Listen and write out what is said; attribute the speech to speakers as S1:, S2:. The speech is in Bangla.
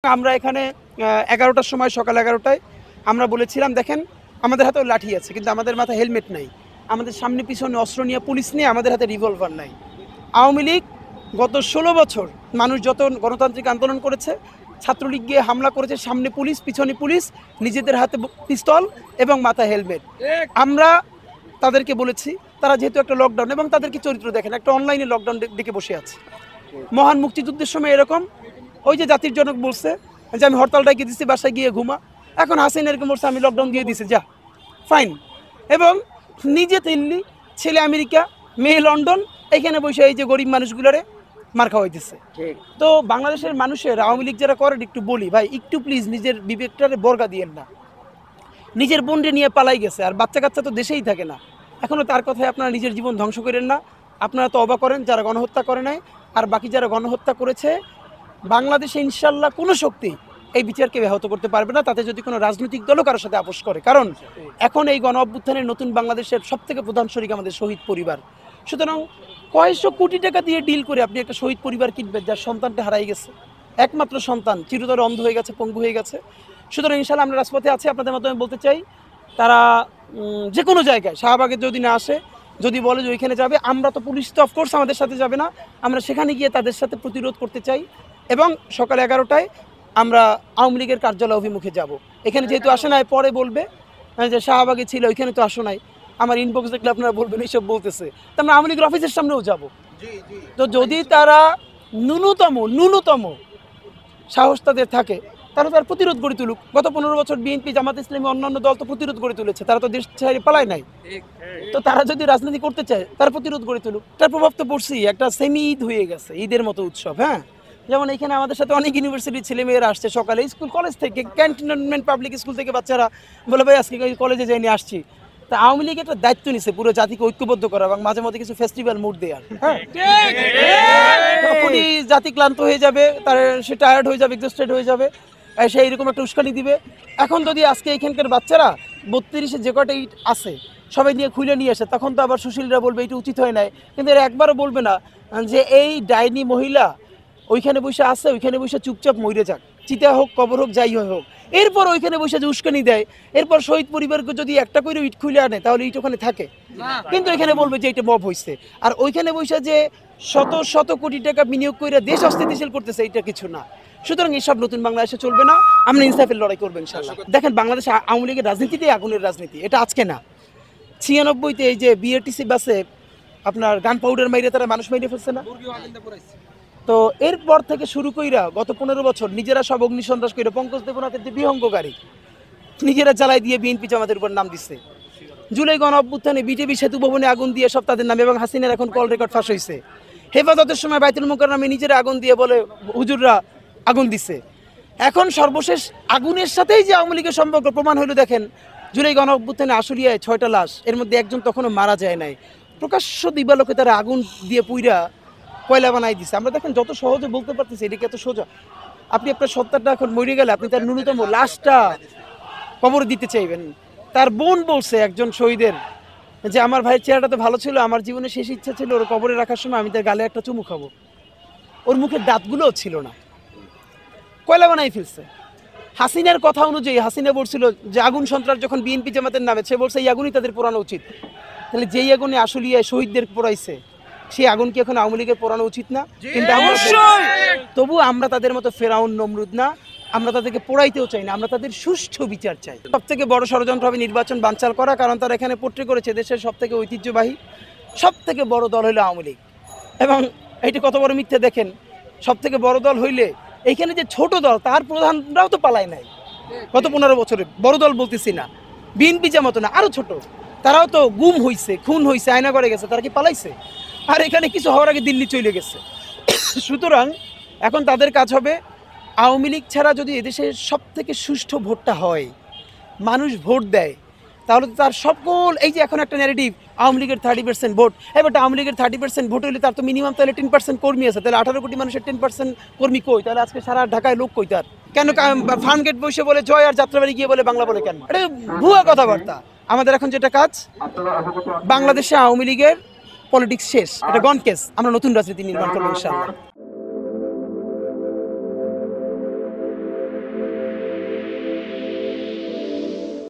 S1: আমরা এখানে 11টার সময় সকাল 11টায় আমরা বলেছিলাম দেখেন আমাদের হাতেও লাঠি আছে কিন্তু আমাদের মাথায় হেলমেট নাই, আমাদের সামনে পিছনে অস্ত্র নিয়ে পুলিশ নিয়ে, আমাদের হাতে রিভলভার নাই। আওয়ামী লীগ গত 16 বছর মানুষ যত গণতান্ত্রিক আন্দোলন করেছে, ছাত্রলীগ গিয়ে হামলা করেছে, সামনে পুলিশ পিছনে পুলিশ, নিজেদের হাতে পিস্তল এবং মাথায় হেলমেট। আমরা তাদেরকে বলেছি তারা যেহেতু একটা লকডাউন এবং তাদেরকে চরিত্র দেখেন একটা অনলাইনে লকডাউন দিকে বসে আছে। মহান মুক্তিযুদ্ধের সময় এরকম ওই যে জাতির জনক বলছে যে আমি হরতালটাকে দিচ্ছি বাসায় গিয়ে ঘুমা, এখন হাসিনা এরকম বলছে আমি লকডাউন দিয়ে দিছি যা ফাইন, এবং নিজে দিল্লি, ছেলে আমেরিকা, মেয়ে লন্ডন, এখানে বসে এই যে গরিব মানুষগুলোরে মার খাওয়া হইতেছে। তো বাংলাদেশের মানুষের আওয়ামী লীগ যারা করেন একটু বলি ভাই একটু প্লিজ নিজের বিবেকটারে বর্গা দিয়েন না। নিজের বোনরে নিয়ে পালাই গেছে আর বাচ্চা কাচ্চা তো দেশেই থাকে না, এখনও তার কথায় আপনারা নিজের জীবন ধ্বংস করেন না। আপনারা তো অবাক করেন যারা গণহত্যা করে নাই, আর বাকি যারা গণহত্যা করেছে বাংলাদেশে ইনশাল্লাহ কোনো শক্তি এই বিচারকে ব্যাহত করতে পারবে না, তাতে যদি কোনো রাজনৈতিক দলও কারোর সাথে আপোষ করে। কারণ এখন এই গণ অভ্যুত্থানের নতুন বাংলাদেশের সবথেকে প্রধান শরিক আমাদের শহীদ পরিবার। সুতরাং কয়েকশো কোটি টাকা দিয়ে ডিল করে আপনি একটা শহীদ পরিবার কিনবেন যার সন্তানটা হারাই গেছে, একমাত্র সন্তান চিরতরে অন্ধ হয়ে গেছে, পঙ্গু হয়ে গেছে। সুতরাং ইনশাল্লাহ আমরা রাজপথে আছি, আপনাদের মাধ্যমে বলতে চাই তারা যে কোনো জায়গায় শাহবাগে যদি না আসে, যদি বলে যে ওইখানে যাবে, আমরা তো পুলিশ তো অফকোর্স আমাদের সাথে যাবে না, আমরা সেখানে গিয়ে তাদের সাথে প্রতিরোধ করতে চাই। এবং সকাল 11টায় আমরা আওয়ামী লীগের কার্যালয় অভিমুখে যাব। এখানে যেহেতু আসে নাই পরে বলবে যে শাহবাগে ছিল ওইখানে তো আসো নাই, আমার ইনবক্স দেখলে আপনারা বলবেন এইসব বলতেছে, তো আমরা আওয়ামী লীগের অফিসের সামনেও যাব। তো যদি তারা ন্যূনতম সাহস তাদের থাকে তারা তার প্রতিরোধ গড়ে তুলুক। গত 15 বছর বিএনপি, জামাত ইসলামী, অন্যান্য দল তো প্রতিরোধ গড়ে তুলেছে, তারা তো দেশ ছেড়ে পালায় নাই। তো তারা যদি রাজনীতি করতে চায় তার প্রতিরোধ গড়ে তুলুক। তার প্রভাব তো পড়ছি, একটা সেমি ঈদ হয়ে গেছে, ঈদের মতো উৎসব। হ্যাঁ, যেমন এখানে আমাদের সাথে অনেক ইউনিভার্সিটির ছেলেমেয়েরা আসছে সকালে, স্কুল কলেজ থেকে, ক্যান্টনমেন্ট পাবলিক স্কুল থেকে বাচ্চারা বলে ভাই আজকে কলেজে যাইনি আসছি। তা আওয়ামী লীগ একটা দায়িত্ব নিছে পুরো জাতিকে ঐক্যবদ্ধ করা এবং মাঝে মধ্যে কিছু ফেস্টিভ্যাল মুড দেওয়ার। হ্যাঁ, তখনই জাতি ক্লান্ত হয়ে যাবে, তার সে টায়ার্ড হয়ে যাবে, এক্সস্টেড হয়ে যাবে, সে এইরকম একটা উস্কানি দিবে। এখন যদি আজকে এখানকার বাচ্চারা 32-এ যে কটা ইট আছে সবাই নিয়ে খুলে নিয়ে আসে, তখন তো আবার সুশীলরা বলবে এটা উচিত হয় নাই, কিন্তু এরা একবারও বলবে না যে এই ডাইনি মহিলা ওইখানে বসে আছে, ওইখানে বসে চুপচাপ মরে যাক, চিতা হোক কবর হোক যাই হোক। এরপর ওইখানে বসে যে উস্কানি দেয়, এরপর শহীদ পরিবারকে যদি একটা করে ইট খুলে আনে তাহলে ইট ওখানে থাকে, কিন্তু এখানে বলবে যে এটা মব হয়েছে। আর ওইখানে বসে যে শত শত কোটি টাকা বিনিয়োগ করে দেশ অস্থিতিশীল করতেছে এটা কিছু না। সুতরাং এইসব নতুন বাংলাদেশে চলবে না, আমরা ইনসাফের লড়াই করবো ইনশাআল্লাহ। দেখেন বাংলাদেশে আওয়ামী লীগের রাজনীতিটাই আগুনের রাজনীতি, এটা আজকে না। 96-তে এই যে বিআরটিসি বাসে আপনার গান পাউডার মাইরে তারা মানুষ মাইরে ফেলছে না, তো এরপর থেকে শুরু কইরা গত 15 বছর নিজেরা সব অগ্নিসন্ত্রাস করে পঙ্কজ দেবনাথের যে বিহঙ্গকারী নিজেরা জ্বালাই দিয়ে বিএনপি জামাতের উপর নাম দিচ্ছে। জুলাই গণ অভ্যুত্থানে বিজেপি সেতু ভবনে আগুন দিয়ে সব তাদের নামে, এবং হাসিনার এখন কল রেকর্ড ফাঁস হয়েছে। হেফাজতের সময় বাইতুল মুকাররমে নিজেরা আগুন দিয়ে বলে হুজুররা আগুন দিছে। এখন সর্বশেষ আগুনের সাথেই যে আওয়ামী লীগের সম্পর্ক প্রমাণ হইল। দেখেন জুলাই গণ অভ্যুত্থানে আশুলিয়ায় 6টা লাশ, এর মধ্যে একজন তখনও মারা যায় নাই, প্রকাশ্য দিবালোকে তারা আগুন দিয়ে পুইরা কয়লা বানাই দিছে। আমরা দেখেন যত সহজে বলতে পারতেছি, এটা কি এত সোজা? আপনি আপনার সত্তাটা এখন মরে গেলে আপনি তার ন্যূনতম লাশটা কবর দিতে চাইবেন। তার বোন বলছে একজন শহীদের যে আমার ভাইয়ের চেহারাটা তো ভালো ছিল, আমার জীবনে শেষ ইচ্ছা ছিল ওর কবরে রাখার সময় আমি তার গালে একটা চুমু খাবো। ওর মুখের দাঁতগুলোও ছিল না, কয়লা বানাই ফেলছে। হাসিনার কথা অনুযায়ী হাসিনা বলছিল যে আগুন সন্ত্রাস যখন বিএনপি জামাতের নামে, সে বলছে এই আগুনই তাদের পোড়ানো উচিত। তাহলে যেই আগুনে আশুলিয়ায় শহীদদের পোড়াইছে সেই আগুন কি এখন আওয়ামী লীগের পোড়ানো উচিত না? কিন্তু তবু আমরা তাদের মতো ফেরাউন নমরুদ না, আমরা তাদেরকে পোড়াইতেও চাই না, আমরা তাদের সুষ্ঠু বিচার চাই। সব থেকে বড় ষড়যন্ত্র হবে নির্বাচন বানচাল করা, কারণ তারা এখানে পোট্রে করেছে দেশের সব থেকে ঐতিহ্যবাহী সব থেকে বড় দল হলো আওয়ামী লীগ। এবং এইটি কত বড় মিথ্যে দেখেন, সব থেকে বড় দল হইলে এইখানে যে ছোট দল তার প্রধানরাও তো পালায় নাই গত 15 বছরে। বড় দল বলতেছি না, বিএনপি জামাত না, আরও ছোট, তারাও তো গুম হয়েছে, খুন হয়েছে, আয়না করে গেছে, তারা কি পালাইছে? আর এখানে কিছু হওয়ার আগে দিল্লি চলে গেছে। সুতরাং এখন তাদের কাজ হবে আওয়ামী লীগ ছাড়া যদি এদেশে সব থেকে সুষ্ঠু ভোটটা হয়, মানুষ ভোট দেয়, তাহলে তার সকল এই যে এখন একটা ন্যারেটিভ আওয়ামী লীগের 30% ভোট, এবার আওয়ামী লীগের 30% ভোট হলে তার তো মিনিমাম তাহলে 10% কর্মী আছে, তাহলে 18 কোটি মানুষের 10% কর্মী কই? তাহলে আজকে সারা ঢাকায় লোক কই তার? কেন ফার্ম গেট বসে বলে জয় আর যাত্রাবাড়ি গিয়ে বলে বাংলা বলে কেন? এটা ভুয়া কথাবার্তা। আমাদের এখন যেটা কাজ, বাংলাদেশে আওয়ামী লীগের পলিটিক্স শেষ, এটা গন কেস, আমরা নতুন রাজনীতি নির্মাণ করবো ইনশাআল্লাহ।